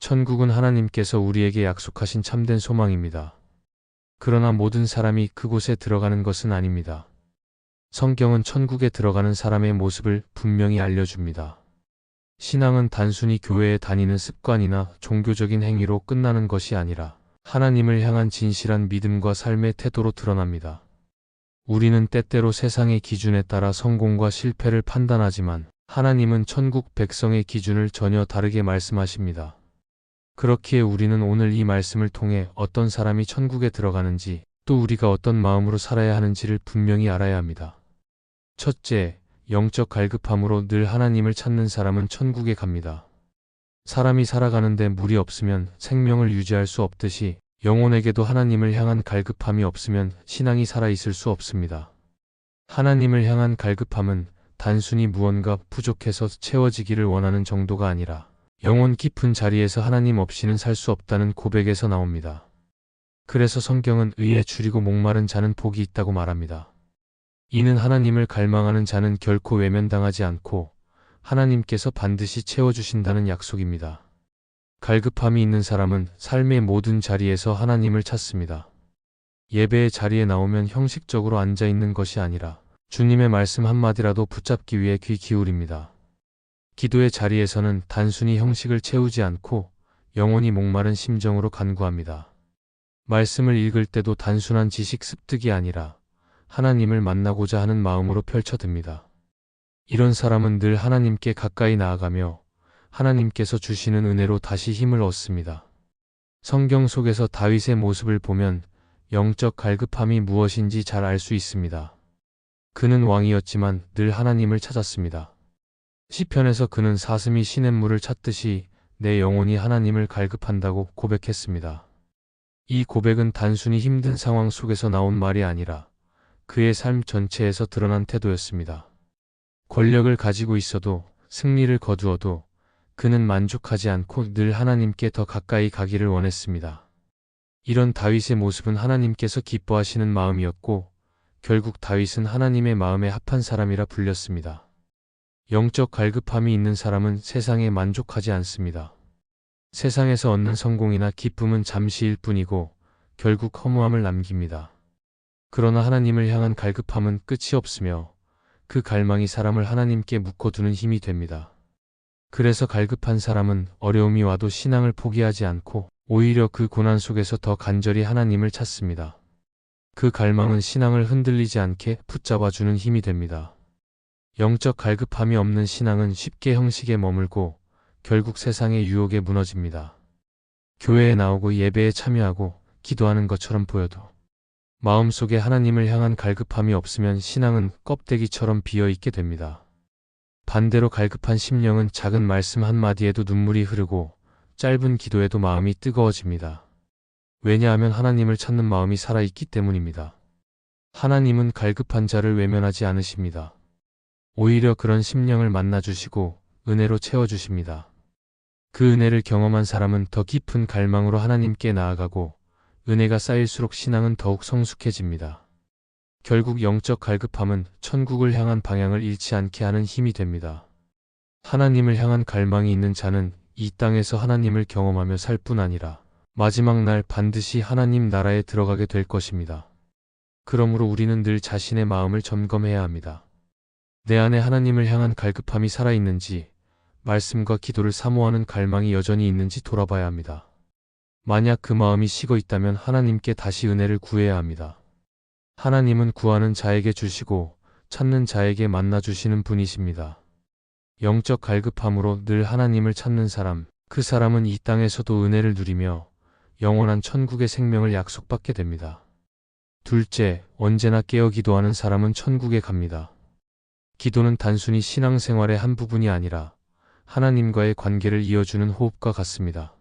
천국은 하나님께서 우리에게 약속하신 참된 소망입니다. 그러나 모든 사람이 그곳에 들어가는 것은 아닙니다. 성경은 천국에 들어가는 사람의 모습을 분명히 알려줍니다. 신앙은 단순히 교회에 다니는 습관이나 종교적인 행위로 끝나는 것이 아니라 하나님을 향한 진실한 믿음과 삶의 태도로 드러납니다. 우리는 때때로 세상의 기준에 따라 성공과 실패를 판단하지만 하나님은 천국 백성의 기준을 전혀 다르게 말씀하십니다. 그렇기에 우리는 오늘 이 말씀을 통해 어떤 사람이 천국에 들어가는지, 또 우리가 어떤 마음으로 살아야 하는지를 분명히 알아야 합니다. 첫째, 영적 갈급함으로 늘 하나님을 찾는 사람은 천국에 갑니다. 사람이 살아가는데 물이 없으면 생명을 유지할 수 없듯이 영혼에게도 하나님을 향한 갈급함이 없으면 신앙이 살아있을 수 없습니다. 하나님을 향한 갈급함은 단순히 무언가 부족해서 채워지기를 원하는 정도가 아니라 영혼 깊은 자리에서 하나님 없이는 살 수 없다는 고백에서 나옵니다. 그래서 성경은 의에 줄이고 목마른 자는 복이 있다고 말합니다. 이는 하나님을 갈망하는 자는 결코 외면당하지 않고 하나님께서 반드시 채워주신다는 약속입니다. 갈급함이 있는 사람은 삶의 모든 자리에서 하나님을 찾습니다. 예배의 자리에 나오면 형식적으로 앉아있는 것이 아니라 주님의 말씀 한마디라도 붙잡기 위해 귀 기울입니다. 기도의 자리에서는 단순히 형식을 채우지 않고 영혼이 목마른 심정으로 간구합니다. 말씀을 읽을 때도 단순한 지식 습득이 아니라 하나님을 만나고자 하는 마음으로 펼쳐듭니다. 이런 사람은 늘 하나님께 가까이 나아가며 하나님께서 주시는 은혜로 다시 힘을 얻습니다. 성경 속에서 다윗의 모습을 보면 영적 갈급함이 무엇인지 잘 알 수 있습니다. 그는 왕이었지만 늘 하나님을 찾았습니다. 시편에서 그는 사슴이 시냇물을 찾듯이 내 영혼이 하나님을 갈급한다고 고백했습니다. 이 고백은 단순히 힘든 상황 속에서 나온 말이 아니라 그의 삶 전체에서 드러난 태도였습니다. 권력을 가지고 있어도, 승리를 거두어도 그는 만족하지 않고 늘 하나님께 더 가까이 가기를 원했습니다. 이런 다윗의 모습은 하나님께서 기뻐하시는 마음이었고 결국 다윗은 하나님의 마음에 합한 사람이라 불렸습니다. 영적 갈급함이 있는 사람은 세상에 만족하지 않습니다. 세상에서 얻는 성공이나 기쁨은 잠시일 뿐이고 결국 허무함을 남깁니다. 그러나 하나님을 향한 갈급함은 끝이 없으며 그 갈망이 사람을 하나님께 묶어두는 힘이 됩니다. 그래서 갈급한 사람은 어려움이 와도 신앙을 포기하지 않고 오히려 그 고난 속에서 더 간절히 하나님을 찾습니다. 그 갈망은 신앙을 흔들리지 않게 붙잡아주는 힘이 됩니다. 영적 갈급함이 없는 신앙은 쉽게 형식에 머물고 결국 세상의 유혹에 무너집니다. 교회에 나오고 예배에 참여하고 기도하는 것처럼 보여도 마음속에 하나님을 향한 갈급함이 없으면 신앙은 껍데기처럼 비어있게 됩니다. 반대로 갈급한 심령은 작은 말씀 한마디에도 눈물이 흐르고 짧은 기도에도 마음이 뜨거워집니다. 왜냐하면 하나님을 찾는 마음이 살아있기 때문입니다. 하나님은 갈급한 자를 외면하지 않으십니다. 오히려 그런 심령을 만나주시고 은혜로 채워주십니다. 그 은혜를 경험한 사람은 더 깊은 갈망으로 하나님께 나아가고 은혜가 쌓일수록 신앙은 더욱 성숙해집니다. 결국 영적 갈급함은 천국을 향한 방향을 잃지 않게 하는 힘이 됩니다. 하나님을 향한 갈망이 있는 자는 이 땅에서 하나님을 경험하며 살 뿐 아니라 마지막 날 반드시 하나님 나라에 들어가게 될 것입니다. 그러므로 우리는 늘 자신의 마음을 점검해야 합니다. 내 안에 하나님을 향한 갈급함이 살아있는지, 말씀과 기도를 사모하는 갈망이 여전히 있는지 돌아봐야 합니다. 만약 그 마음이 식어 있다면 하나님께 다시 은혜를 구해야 합니다. 하나님은 구하는 자에게 주시고 찾는 자에게 만나주시는 분이십니다. 영적 갈급함으로 늘 하나님을 찾는 사람, 그 사람은 이 땅에서도 은혜를 누리며 영원한 천국의 생명을 약속받게 됩니다. 둘째, 언제나 깨어 기도하는 사람은 천국에 갑니다. 기도는 단순히 신앙생활의 한 부분이 아니라 하나님과의 관계를 이어주는 호흡과 같습니다.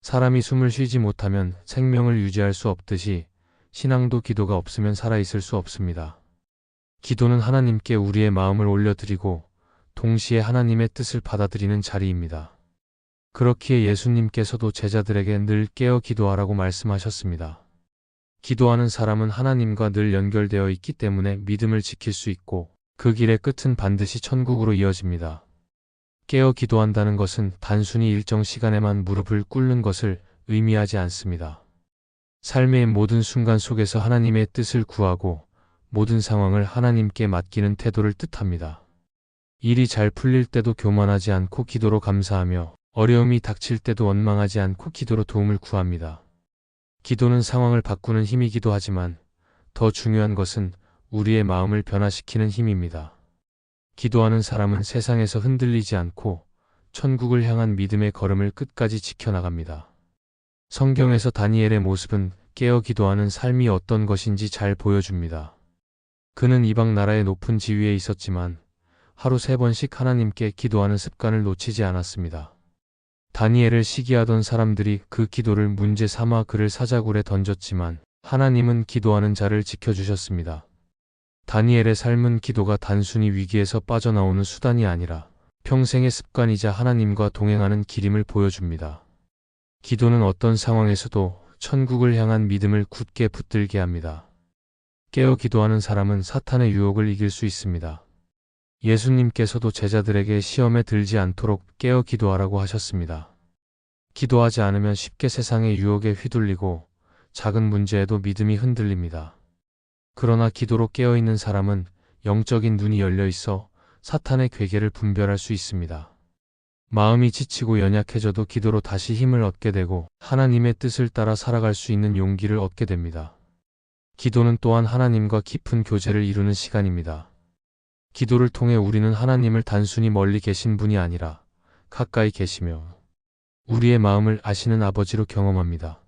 사람이 숨을 쉬지 못하면 생명을 유지할 수 없듯이 신앙도 기도가 없으면 살아있을 수 없습니다. 기도는 하나님께 우리의 마음을 올려드리고 동시에 하나님의 뜻을 받아들이는 자리입니다. 그렇기에 예수님께서도 제자들에게 늘 깨어 기도하라고 말씀하셨습니다. 기도하는 사람은 하나님과 늘 연결되어 있기 때문에 믿음을 지킬 수 있고 그 길의 끝은 반드시 천국으로 이어집니다. 깨어 기도한다는 것은 단순히 일정 시간에만 무릎을 꿇는 것을 의미하지 않습니다. 삶의 모든 순간 속에서 하나님의 뜻을 구하고 모든 상황을 하나님께 맡기는 태도를 뜻합니다. 일이 잘 풀릴 때도 교만하지 않고 기도로 감사하며 어려움이 닥칠 때도 원망하지 않고 기도로 도움을 구합니다. 기도는 상황을 바꾸는 힘이기도 하지만 더 중요한 것은 우리의 마음을 변화시키는 힘입니다. 기도하는 사람은 세상에서 흔들리지 않고 천국을 향한 믿음의 걸음을 끝까지 지켜나갑니다. 성경에서 다니엘의 모습은 깨어 기도하는 삶이 어떤 것인지 잘 보여줍니다. 그는 이방 나라의 높은 지위에 있었지만 하루 3번씩 하나님께 기도하는 습관을 놓치지 않았습니다. 다니엘을 시기하던 사람들이 그 기도를 문제 삼아 그를 사자굴에 던졌지만 하나님은 기도하는 자를 지켜주셨습니다. 다니엘의 삶은 기도가 단순히 위기에서 빠져나오는 수단이 아니라 평생의 습관이자 하나님과 동행하는 길임을 보여줍니다. 기도는 어떤 상황에서도 천국을 향한 믿음을 굳게 붙들게 합니다. 깨어 기도하는 사람은 사탄의 유혹을 이길 수 있습니다. 예수님께서도 제자들에게 시험에 들지 않도록 깨어 기도하라고 하셨습니다. 기도하지 않으면 쉽게 세상의 유혹에 휘둘리고 작은 문제에도 믿음이 흔들립니다. 그러나 기도로 깨어있는 사람은 영적인 눈이 열려 있어 사탄의 괴계를 분별할 수 있습니다. 마음이 지치고 연약해져도 기도로 다시 힘을 얻게 되고 하나님의 뜻을 따라 살아갈 수 있는 용기를 얻게 됩니다. 기도는 또한 하나님과 깊은 교제를 이루는 시간입니다. 기도를 통해 우리는 하나님을 단순히 멀리 계신 분이 아니라 가까이 계시며 우리의 마음을 아시는 아버지로 경험합니다.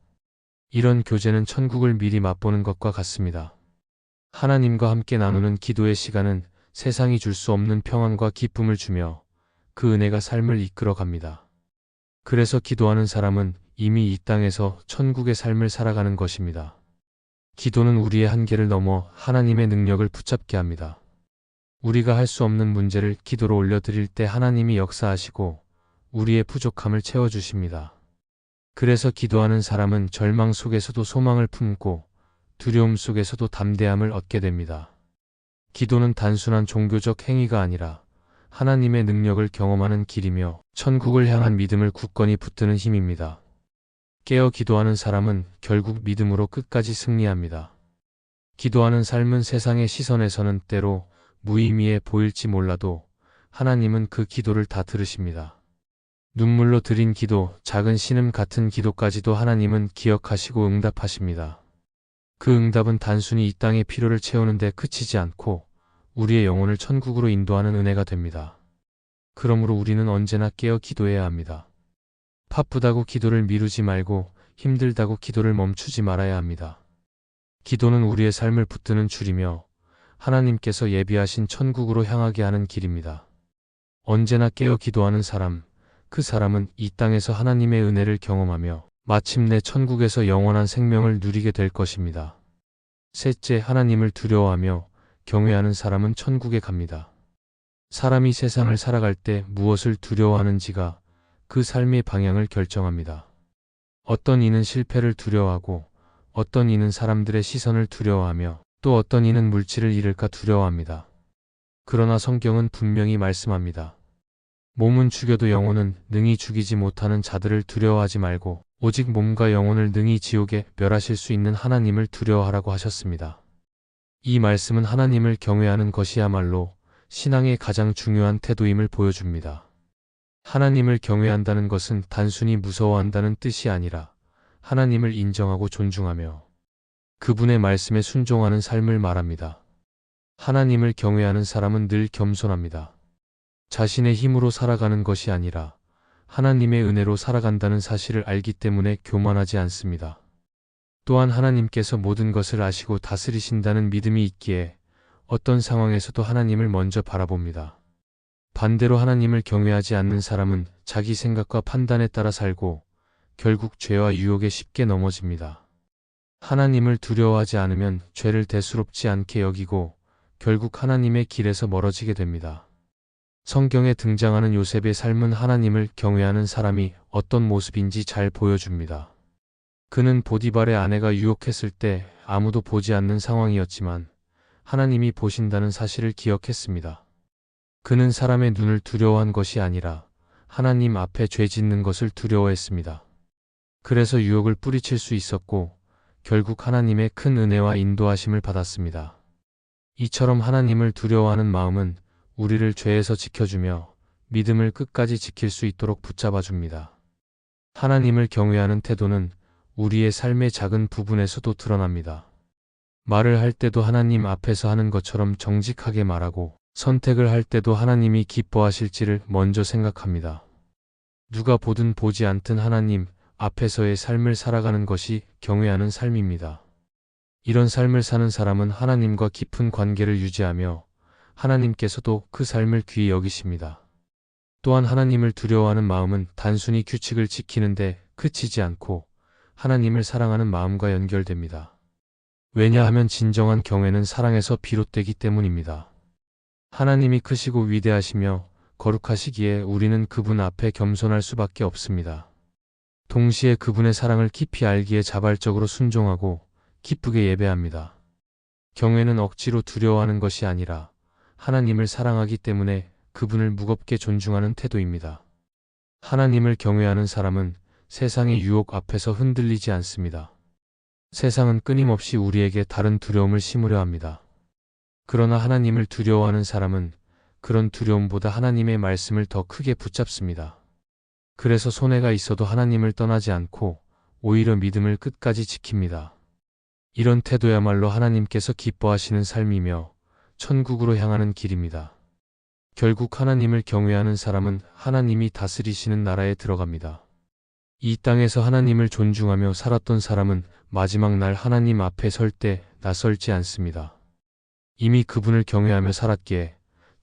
이런 교제는 천국을 미리 맛보는 것과 같습니다. 하나님과 함께 나누는 기도의 시간은 세상이 줄 수 없는 평안과 기쁨을 주며 그 은혜가 삶을 이끌어 갑니다. 그래서 기도하는 사람은 이미 이 땅에서 천국의 삶을 살아가는 것입니다. 기도는 우리의 한계를 넘어 하나님의 능력을 붙잡게 합니다. 우리가 할 수 없는 문제를 기도로 올려드릴 때 하나님이 역사하시고 우리의 부족함을 채워주십니다. 그래서 기도하는 사람은 절망 속에서도 소망을 품고 두려움 속에서도 담대함을 얻게 됩니다. 기도는 단순한 종교적 행위가 아니라 하나님의 능력을 경험하는 길이며 천국을 향한 믿음을 굳건히 붙드는 힘입니다. 깨어 기도하는 사람은 결국 믿음으로 끝까지 승리합니다. 기도하는 삶은 세상의 시선에서는 때로 무의미해 보일지 몰라도 하나님은 그 기도를 다 들으십니다. 눈물로 드린 기도, 작은 신음 같은 기도까지도 하나님은 기억하시고 응답하십니다. 그 응답은 단순히 이 땅의 필요를 채우는 데 그치지 않고 우리의 영혼을 천국으로 인도하는 은혜가 됩니다. 그러므로 우리는 언제나 깨어 기도해야 합니다. 바쁘다고 기도를 미루지 말고 힘들다고 기도를 멈추지 말아야 합니다. 기도는 우리의 삶을 붙드는 줄이며 하나님께서 예비하신 천국으로 향하게 하는 길입니다. 언제나 깨어 기도하는 사람, 그 사람은 이 땅에서 하나님의 은혜를 경험하며 마침내 천국에서 영원한 생명을 누리게 될 것입니다. 셋째, 하나님을 두려워하며 경외하는 사람은 천국에 갑니다. 사람이 세상을 살아갈 때 무엇을 두려워하는지가 그 삶의 방향을 결정합니다. 어떤 이는 실패를 두려워하고 어떤 이는 사람들의 시선을 두려워하며 또 어떤 이는 물질을 잃을까 두려워합니다. 그러나 성경은 분명히 말씀합니다. 몸은 죽여도 영혼은 능히 죽이지 못하는 자들을 두려워하지 말고 오직 몸과 영혼을 능히 지옥에 멸하실 수 있는 하나님을 두려워하라고 하셨습니다. 이 말씀은 하나님을 경외하는 것이야말로 신앙의 가장 중요한 태도임을 보여줍니다. 하나님을 경외한다는 것은 단순히 무서워한다는 뜻이 아니라 하나님을 인정하고 존중하며 그분의 말씀에 순종하는 삶을 말합니다. 하나님을 경외하는 사람은 늘 겸손합니다. 자신의 힘으로 살아가는 것이 아니라 하나님의 은혜로 살아간다는 사실을 알기 때문에 교만하지 않습니다. 또한 하나님께서 모든 것을 아시고 다스리신다는 믿음이 있기에 어떤 상황에서도 하나님을 먼저 바라봅니다. 반대로 하나님을 경외하지 않는 사람은 자기 생각과 판단에 따라 살고 결국 죄와 유혹에 쉽게 넘어집니다. 하나님을 두려워하지 않으면 죄를 대수롭지 않게 여기고 결국 하나님의 길에서 멀어지게 됩니다. 성경에 등장하는 요셉의 삶은 하나님을 경외하는 사람이 어떤 모습인지 잘 보여줍니다. 그는 보디발의 아내가 유혹했을 때 아무도 보지 않는 상황이었지만 하나님이 보신다는 사실을 기억했습니다. 그는 사람의 눈을 두려워한 것이 아니라 하나님 앞에 죄 짓는 것을 두려워했습니다. 그래서 유혹을 뿌리칠 수 있었고 결국 하나님의 큰 은혜와 인도하심을 받았습니다. 이처럼 하나님을 두려워하는 마음은 우리를 죄에서 지켜주며 믿음을 끝까지 지킬 수 있도록 붙잡아 줍니다. 하나님을 경외하는 태도는 우리의 삶의 작은 부분에서도 드러납니다. 말을 할 때도 하나님 앞에서 하는 것처럼 정직하게 말하고 선택을 할 때도 하나님이 기뻐하실지를 먼저 생각합니다. 누가 보든 보지 않든 하나님 앞에서의 삶을 살아가는 것이 경외하는 삶입니다. 이런 삶을 사는 사람은 하나님과 깊은 관계를 유지하며 하나님께서도 그 삶을 귀히 여기십니다. 또한 하나님을 두려워하는 마음은 단순히 규칙을 지키는데 그치지 않고 하나님을 사랑하는 마음과 연결됩니다. 왜냐하면 진정한 경외는 사랑에서 비롯되기 때문입니다. 하나님이 크시고 위대하시며 거룩하시기에 우리는 그분 앞에 겸손할 수밖에 없습니다. 동시에 그분의 사랑을 깊이 알기에 자발적으로 순종하고 기쁘게 예배합니다. 경외는 억지로 두려워하는 것이 아니라 하나님을 사랑하기 때문에 그분을 무겁게 존중하는 태도입니다. 하나님을 경외하는 사람은 세상의 유혹 앞에서 흔들리지 않습니다. 세상은 끊임없이 우리에게 다른 두려움을 심으려 합니다. 그러나 하나님을 두려워하는 사람은 그런 두려움보다 하나님의 말씀을 더 크게 붙잡습니다. 그래서 손해가 있어도 하나님을 떠나지 않고 오히려 믿음을 끝까지 지킵니다. 이런 태도야말로 하나님께서 기뻐하시는 삶이며 천국으로 향하는 길입니다. 결국 하나님을 경외하는 사람은 하나님이 다스리시는 나라에 들어갑니다. 이 땅에서 하나님을 존중하며 살았던 사람은 마지막 날 하나님 앞에 설 때 낯설지 않습니다. 이미 그분을 경외하며 살았기에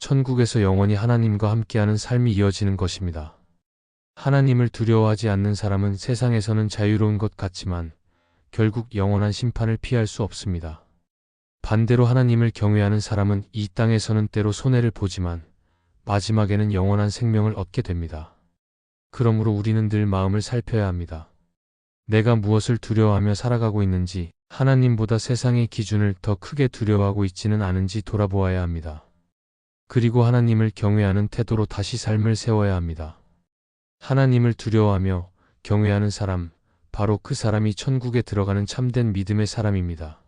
천국에서 영원히 하나님과 함께하는 삶이 이어지는 것입니다. 하나님을 두려워하지 않는 사람은 세상에서는 자유로운 것 같지만 결국 영원한 심판을 피할 수 없습니다. 반대로 하나님을 경외하는 사람은 이 땅에서는 때로 손해를 보지만 마지막에는 영원한 생명을 얻게 됩니다. 그러므로 우리는 늘 마음을 살펴야 합니다. 내가 무엇을 두려워하며 살아가고 있는지, 하나님보다 세상의 기준을 더 크게 두려워하고 있지는 않은지 돌아보아야 합니다. 그리고 하나님을 경외하는 태도로 다시 삶을 세워야 합니다. 하나님을 두려워하며 경외하는 사람, 바로 그 사람이 천국에 들어가는 참된 믿음의 사람입니다.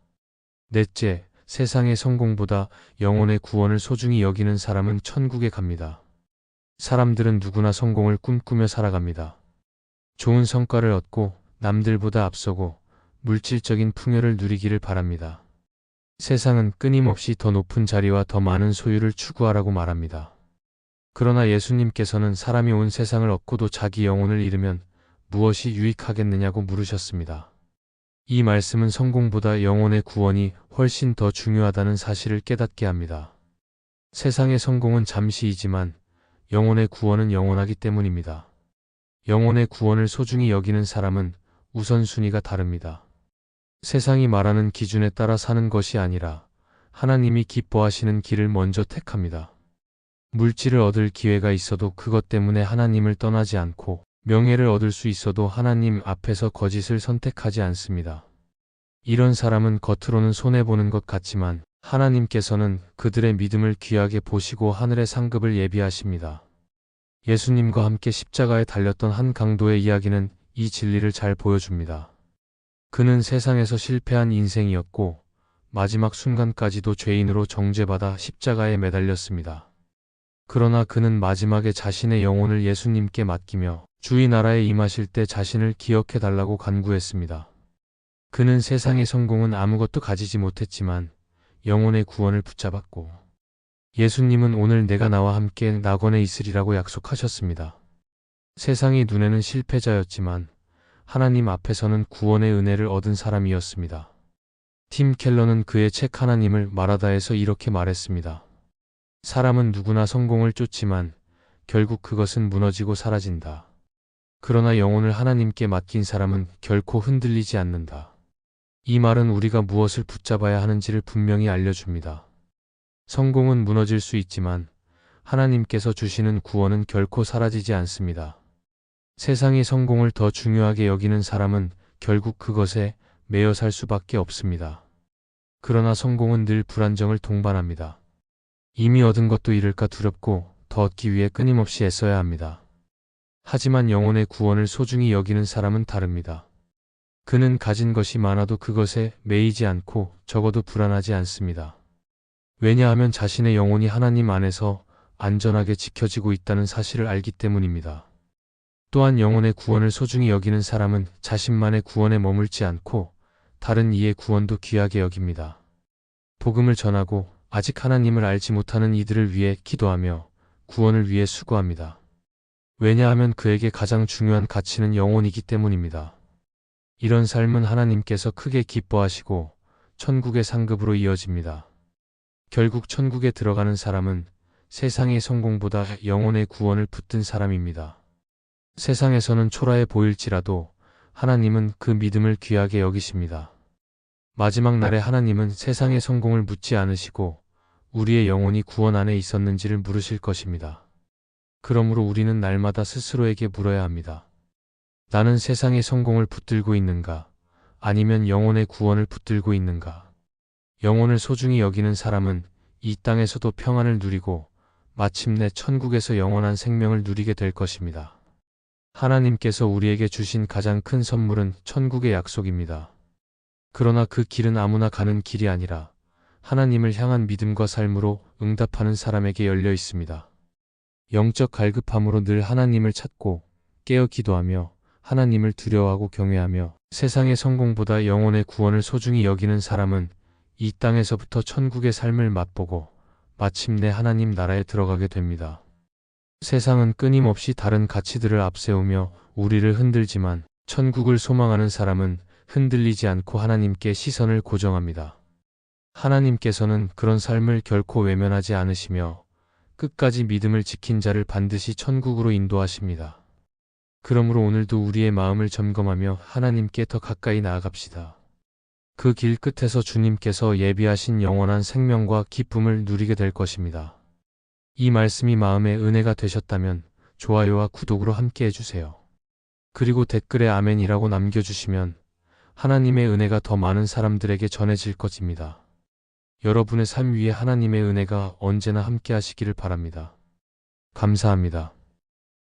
넷째, 세상의 성공보다 영혼의 구원을 소중히 여기는 사람은 천국에 갑니다. 사람들은 누구나 성공을 꿈꾸며 살아갑니다. 좋은 성과를 얻고 남들보다 앞서고 물질적인 풍요를 누리기를 바랍니다. 세상은 끊임없이 더 높은 자리와 더 많은 소유를 추구하라고 말합니다. 그러나 예수님께서는 사람이 온 세상을 얻고도 자기 영혼을 잃으면 무엇이 유익하겠느냐고 물으셨습니다. 이 말씀은 성공보다 영혼의 구원이 훨씬 더 중요하다는 사실을 깨닫게 합니다. 세상의 성공은 잠시이지만 영혼의 구원은 영원하기 때문입니다. 영혼의 구원을 소중히 여기는 사람은 우선순위가 다릅니다. 세상이 말하는 기준에 따라 사는 것이 아니라 하나님이 기뻐하시는 길을 먼저 택합니다. 물질을 얻을 기회가 있어도 그것 때문에 하나님을 떠나지 않고 명예를 얻을 수 있어도 하나님 앞에서 거짓을 선택하지 않습니다. 이런 사람은 겉으로는 손해보는 것 같지만 하나님께서는 그들의 믿음을 귀하게 보시고 하늘의 상급을 예비하십니다. 예수님과 함께 십자가에 달렸던 한 강도의 이야기는 이 진리를 잘 보여줍니다. 그는 세상에서 실패한 인생이었고 마지막 순간까지도 죄인으로 정죄받아 십자가에 매달렸습니다. 그러나 그는 마지막에 자신의 영혼을 예수님께 맡기며 주의 나라에 임하실 때 자신을 기억해 달라고 간구했습니다. 그는 세상의 성공은 아무것도 가지지 못했지만 영혼의 구원을 붙잡았고 예수님은 오늘 내가 나와 함께 낙원에 있으리라고 약속하셨습니다. 세상의 눈에는 실패자였지만 하나님 앞에서는 구원의 은혜를 얻은 사람이었습니다. 팀 켈러는 그의 책 하나님을 말하다에서 이렇게 말했습니다. 사람은 누구나 성공을 쫓지만 결국 그것은 무너지고 사라진다. 그러나 영혼을 하나님께 맡긴 사람은 결코 흔들리지 않는다. 이 말은 우리가 무엇을 붙잡아야 하는지를 분명히 알려줍니다. 성공은 무너질 수 있지만 하나님께서 주시는 구원은 결코 사라지지 않습니다. 세상의 성공을 더 중요하게 여기는 사람은 결국 그것에 매여 살 수밖에 없습니다. 그러나 성공은 늘 불안정을 동반합니다. 이미 얻은 것도 잃을까 두렵고 더 얻기 위해 끊임없이 애써야 합니다. 하지만 영혼의 구원을 소중히 여기는 사람은 다릅니다. 그는 가진 것이 많아도 그것에 매이지 않고 적어도 불안하지 않습니다. 왜냐하면 자신의 영혼이 하나님 안에서 안전하게 지켜지고 있다는 사실을 알기 때문입니다. 또한 영혼의 구원을 소중히 여기는 사람은 자신만의 구원에 머물지 않고 다른 이의 구원도 귀하게 여깁니다. 복음을 전하고 아직 하나님을 알지 못하는 이들을 위해 기도하며 구원을 위해 수고합니다. 왜냐하면 그에게 가장 중요한 가치는 영혼이기 때문입니다. 이런 삶은 하나님께서 크게 기뻐하시고 천국의 상급으로 이어집니다. 결국 천국에 들어가는 사람은 세상의 성공보다 영혼의 구원을 붙든 사람입니다. 세상에서는 초라해 보일지라도 하나님은 그 믿음을 귀하게 여기십니다. 마지막 날에 하나님은 세상의 성공을 묻지 않으시고 우리의 영혼이 구원 안에 있었는지를 물으실 것입니다. 그러므로 우리는 날마다 스스로에게 물어야 합니다. 나는 세상의 성공을 붙들고 있는가? 아니면 영혼의 구원을 붙들고 있는가? 영혼을 소중히 여기는 사람은 이 땅에서도 평안을 누리고 마침내 천국에서 영원한 생명을 누리게 될 것입니다. 하나님께서 우리에게 주신 가장 큰 선물은 천국의 약속입니다. 그러나 그 길은 아무나 가는 길이 아니라 하나님을 향한 믿음과 삶으로 응답하는 사람에게 열려 있습니다. 영적 갈급함으로 늘 하나님을 찾고 깨어 기도하며 하나님을 두려워하고 경외하며 세상의 성공보다 영혼의 구원을 소중히 여기는 사람은 이 땅에서부터 천국의 삶을 맛보고 마침내 하나님 나라에 들어가게 됩니다. 세상은 끊임없이 다른 가치들을 앞세우며 우리를 흔들지만 천국을 소망하는 사람은 흔들리지 않고 하나님께 시선을 고정합니다. 하나님께서는 그런 삶을 결코 외면하지 않으시며 끝까지 믿음을 지킨 자를 반드시 천국으로 인도하십니다. 그러므로 오늘도 우리의 마음을 점검하며 하나님께 더 가까이 나아갑시다. 그 길 끝에서 주님께서 예비하신 영원한 생명과 기쁨을 누리게 될 것입니다. 이 말씀이 마음의 은혜가 되셨다면 좋아요와 구독으로 함께 해주세요. 그리고 댓글에 아멘이라고 남겨주시면 하나님의 은혜가 더 많은 사람들에게 전해질 것입니다. 여러분의 삶 위에 하나님의 은혜가 언제나 함께 하시기를 바랍니다. 감사합니다.